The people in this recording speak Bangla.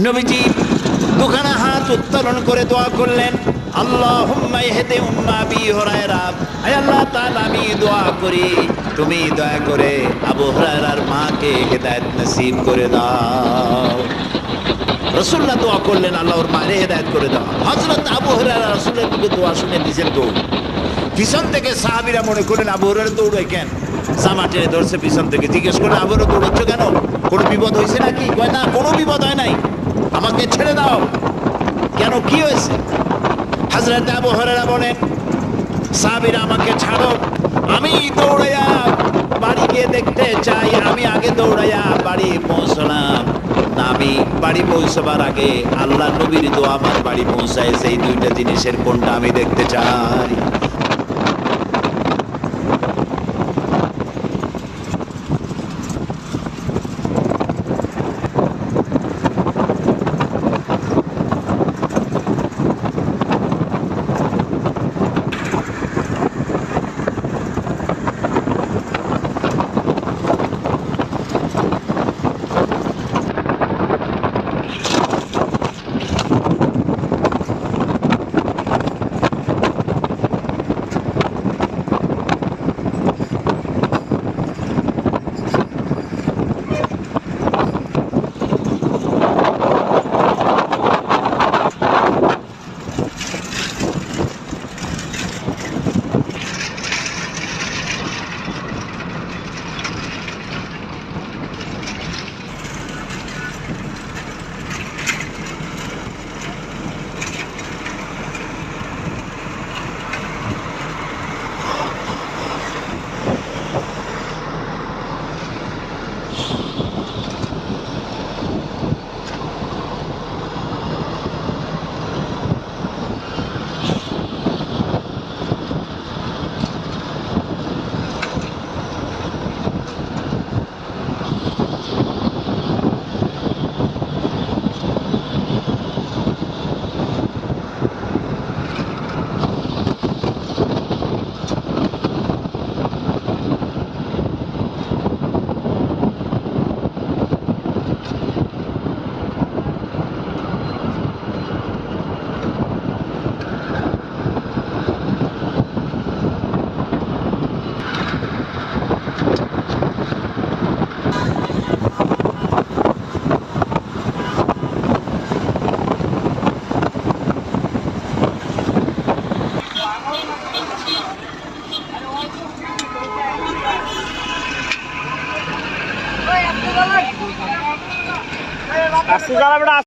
নবীজি দুখানা হাত উত্তোলন করে দোয়া করলেন, আল্লাহুম্মা ইহদি উম্মা আবি হুরায়রা, হে আল্লাহ তাআলা আমি দোয়া করি তুমি দয়া করে আবু হুরায়রার মাকে হেদায়েত নসিব করে দাও। রাসূলুল্লাহ দোয়া করলেন, আল্লাহ ওর মায়ের হেদায়েত করে দাও। হযরত আবু হুরায়রা রাসূলের মুখে দোয়া শুনে নিজের দৌড়। পিছন থেকে সাহাবীরা মনে করলেন আবু হুরায়রা দৌড়ায় কেন, জামা টেনে ধরছে পিছন থেকে। জিজ্ঞেস করলেন, আবু হুরায়রা দৌড়াচ্ছ কেন, কোনো বিপদ হয়েছে নাকি? কয় না, কোনো বিপদ হয় নাই, আমাকে ছেড়ে দাও। কেন, কি হয়েছে? হযরত আবু হুরায়রা বলেন, সাহাবীরা আমাকে ছাড়ো, আমি দৌড়াইয়া বাড়ি গিয়ে দেখতে চাই। আমি আগে দৌড়াইয়া বাড়ি পৌঁছলাম না, আমি বাড়ি পৌঁছবার আগে আল্লাহ নবীর দোয়া আমার বাড়ি পৌঁছায়, সেই দুইটা জিনিসের কোনটা আমি দেখতে চাই।